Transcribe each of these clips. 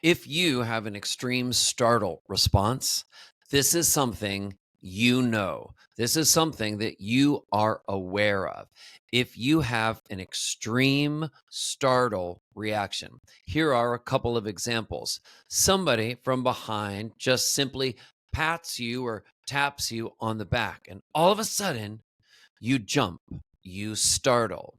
If you have an extreme startle response, this is something you know. This is something that you are aware of. If you have an extreme startle reaction, here are a couple of examples. Somebody from behind just simply pats you or taps you on the back, and all of a sudden, you jump, you startle.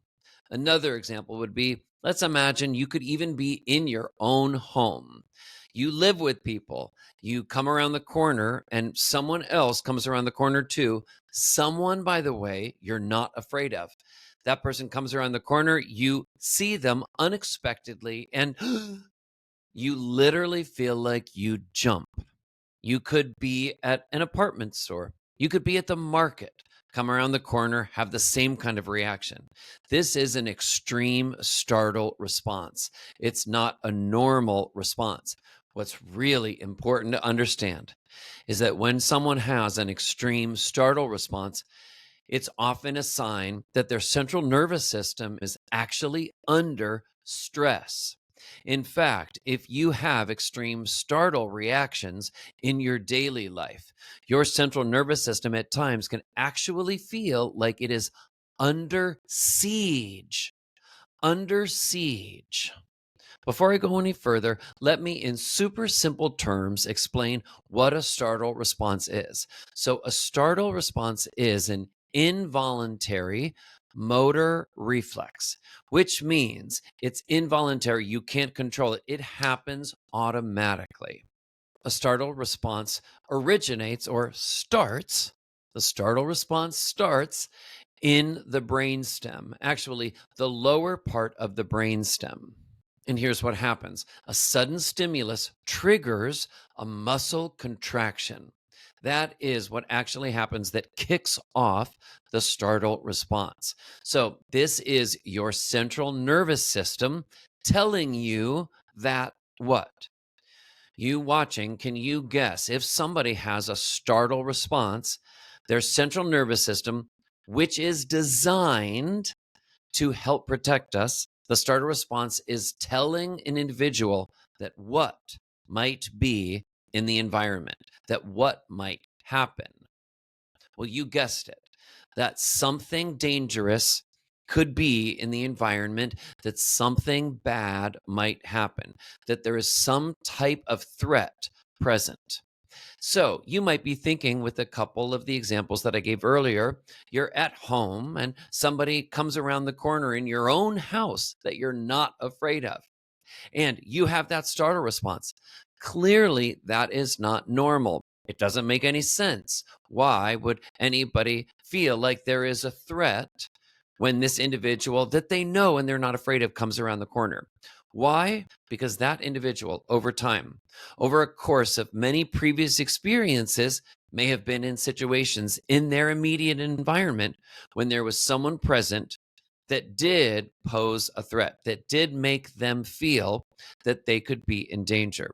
Another example would be, let's imagine you could even be in your own home. You live with people, you come around the corner, and someone else comes around the corner too. Someone, by the way, you're not afraid of. That person comes around the corner, you see them unexpectedly, and you literally feel like you jump. You could be at an apartment store. You could be at the market, come around the corner, have the same kind of reaction. This is an extreme startle response. It's not a normal response. What's really important to understand is that when someone has an extreme startle response, it's often a sign that their central nervous system is actually under stress. In fact, if you have extreme startle reactions in your daily life, your central nervous system at times can actually feel like it is under siege. Under siege. Before I go any further, let me, in super simple terms, explain what a startle response is. So, a startle response is an involuntary motor reflex, which means it's involuntary. You can't control it, it happens automatically. A startle response originates or starts, the startle response starts in the brainstem, actually, the lower part of the brainstem. And here's what happens: a sudden stimulus triggers a muscle contraction. That is what actually happens that kicks off the startle response. So, this is your central nervous system telling you that what? You watching, can you guess if somebody has a startle response, their central nervous system, which is designed to help protect us, the startle response is telling an individual that what might be in the environment, that what might happen. Well, you guessed it, that something dangerous could be in the environment, that something bad might happen, that there is some type of threat present. So you might be thinking with a couple of the examples that I gave earlier, you're at home and somebody comes around the corner in your own house that you're not afraid of, and you have that startle response. Clearly, that is not normal. It doesn't make any sense. Why would anybody feel like there is a threat when this individual that they know and they're not afraid of comes around the corner? Why? Because that individual, over time, over a course of many previous experiences, may have been in situations in their immediate environment when there was someone present that did pose a threat, that did make them feel that they could be in danger.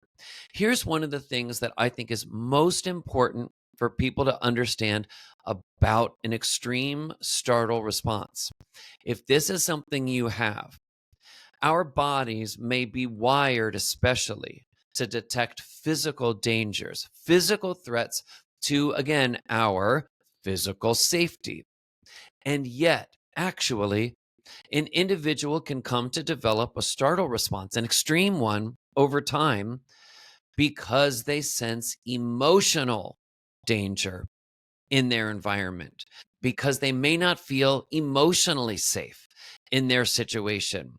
Here's one of the things that I think is most important for people to understand about an extreme startle response. If this is something you have, our bodies may be wired especially to detect physical dangers, physical threats to, again, our physical safety. And yet, actually, an individual can come to develop a startle response, an extreme one, over time because they sense emotional danger in their environment, because they may not feel emotionally safe in their situation.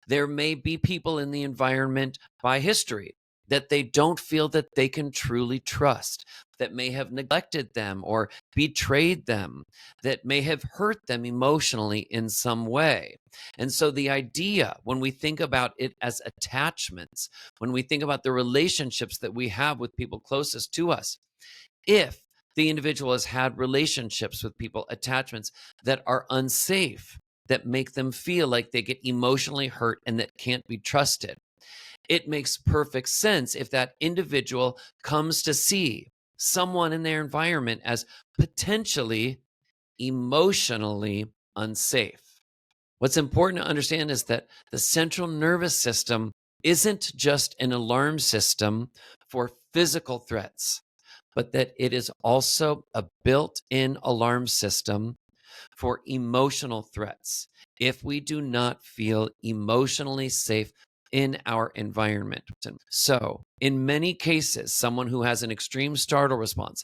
There may be people in the environment by history that they don't feel that they can truly trust, that may have neglected them or betrayed them, that may have hurt them emotionally in some way. And so, the idea, when we think about it as attachments, when we think about the relationships that we have with people closest to us, if the individual has had relationships with people, attachments that are unsafe, that make them feel like they get emotionally hurt and that can't be trusted, it makes perfect sense if that individual comes to see someone in their environment as potentially emotionally unsafe. What's important to understand is that the central nervous system isn't just an alarm system for physical threats, but that it is also a built in alarm system for emotional threats if we do not feel emotionally safe in our environment. So, in many cases, someone who has an extreme startle response,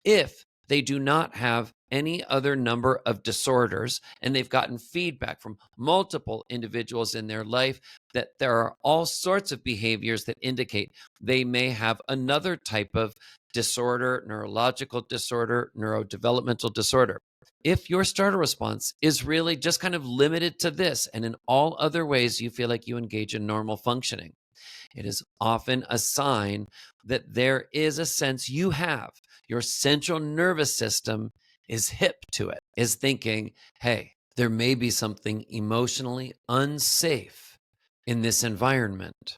if they do not have any other number of disorders and they've gotten feedback from multiple individuals in their life that there are all sorts of behaviors that indicate they may have another type of disorder, neurological disorder, neurodevelopmental disorder. If your startle response is really just kind of limited to this and in all other ways you feel like you engage in normal functioning, it is often a sign that there is a sense you have. Your central nervous system is hip to it, is thinking, hey, there may be something emotionally unsafe in this environment.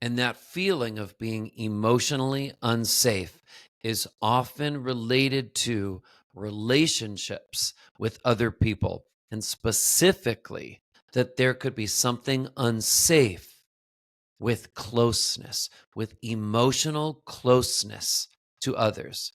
And that feeling of being emotionally unsafe is often related to relationships with other people, and specifically that there could be something unsafe with closeness, with emotional closeness to others.